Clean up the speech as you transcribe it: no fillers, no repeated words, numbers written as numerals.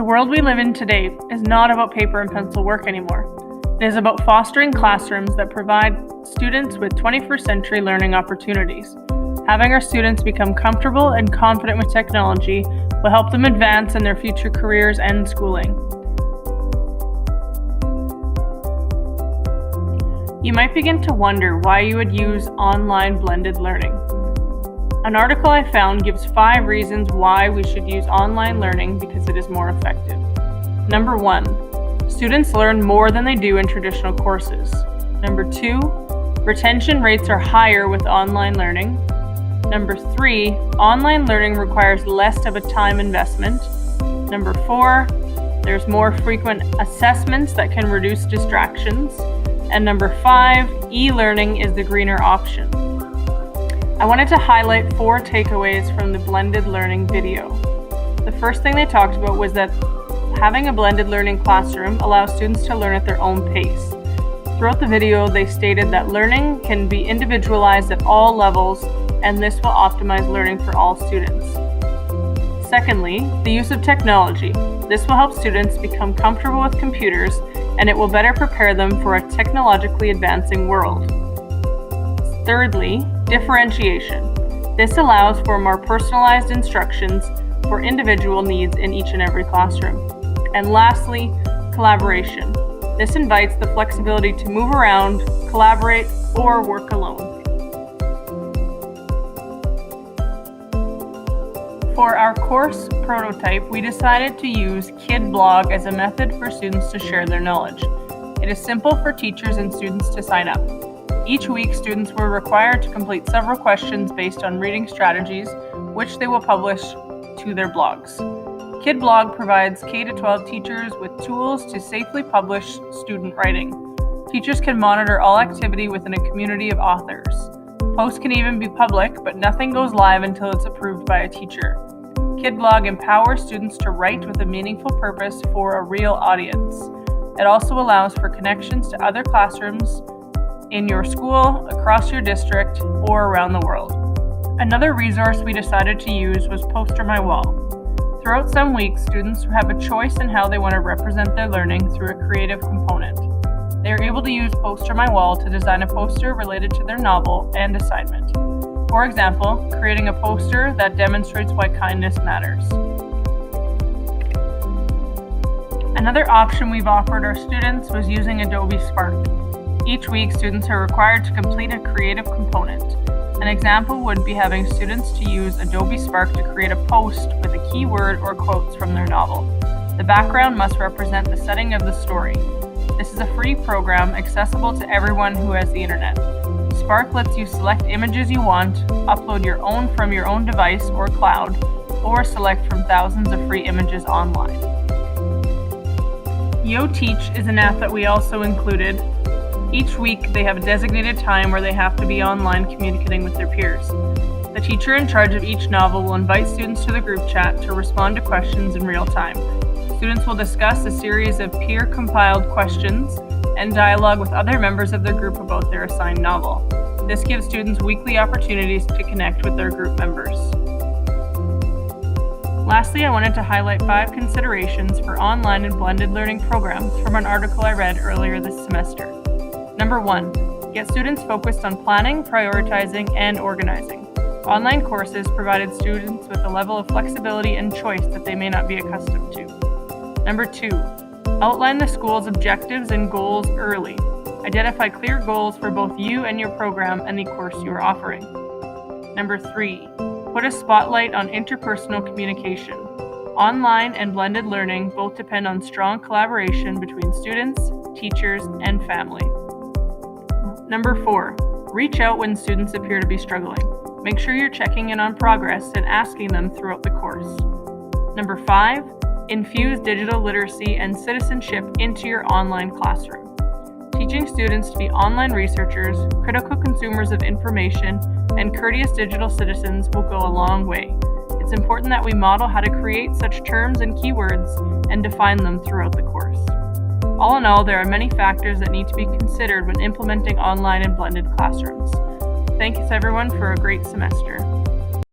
The world we live in today is not about paper and pencil work anymore. It is about fostering classrooms that provide students with 21st century learning opportunities. Having our students become comfortable and confident with technology will help them advance in their future careers and schooling. You might begin to wonder why you would use online blended learning. An article I found gives 5 reasons why we should use online learning because it is more effective. Number 1, students learn more than they do in traditional courses. Number 2, retention rates are higher with online learning. Number 3, online learning requires less of a time investment. Number 4, there's more frequent assessments that can reduce distractions. And number 5, e-learning is the greener option. I wanted to highlight 4 takeaways from the blended learning video. The first thing they talked about was that having a blended learning classroom allows students to learn at their own pace. Throughout the video, they stated that learning can be individualized at all levels, and this will optimize learning for all students. Secondly, the use of technology. This will help students become comfortable with computers, and it will better prepare them for a technologically advancing world. Thirdly, differentiation. This allows for more personalized instructions for individual needs in each and every classroom. And lastly, collaboration. This invites the flexibility to move around, collaborate, or work alone. For our course prototype, we decided to use KidBlog as a method for students to share their knowledge. It is simple for teachers and students to sign up. Each week, students were required to complete several questions based on reading strategies, which they will publish to their blogs. KidBlog provides K-12 teachers with tools to safely publish student writing. Teachers can monitor all activity within a community of authors. Posts can even be public, but nothing goes live until it's approved by a teacher. KidBlog empowers students to write with a meaningful purpose for a real audience. It also allows for connections to other classrooms in your school, across your district, or around the world. Another resource we decided to use was Poster My Wall. Throughout some weeks, students have a choice in how they want to represent their learning through a creative component. They are able to use Poster My Wall to design a poster related to their novel and assignment. For example, creating a poster that demonstrates why kindness matters. Another option we've offered our students was using Adobe Spark. Each week, students are required to complete a creative component. An example would be having students to use Adobe Spark to create a post with a keyword or quotes from their novel. The background must represent the setting of the story. This is a free program accessible to everyone who has the internet. Spark lets you select images you want, upload your own from your own device or cloud, or select from thousands of free images online. YoTeach is an app that we also included. Each week, they have a designated time where they have to be online communicating with their peers. The teacher in charge of each novel will invite students to the group chat to respond to questions in real time. Students will discuss a series of peer-compiled questions and dialogue with other members of their group about their assigned novel. This gives students weekly opportunities to connect with their group members. Lastly, I wanted to highlight 5 considerations for online and blended learning programs from an article I read earlier this semester. Number 1, get students focused on planning, prioritizing, and organizing. Online courses provided students with a level of flexibility and choice that they may not be accustomed to. Number 2, outline the school's objectives and goals early. Identify clear goals for both you and your program and the course you are offering. Number 3, put a spotlight on interpersonal communication. Online and blended learning both depend on strong collaboration between students, teachers, and family. Number 4, reach out when students appear to be struggling. Make sure you're checking in on progress and asking them throughout the course. Number 5, infuse digital literacy and citizenship into your online classroom. Teaching students to be online researchers, critical consumers of information, and courteous digital citizens will go a long way. It's important that we model how to create such terms and keywords and define them throughout the course. All in all, there are many factors that need to be considered when implementing online and blended classrooms. Thanks everyone for a great semester.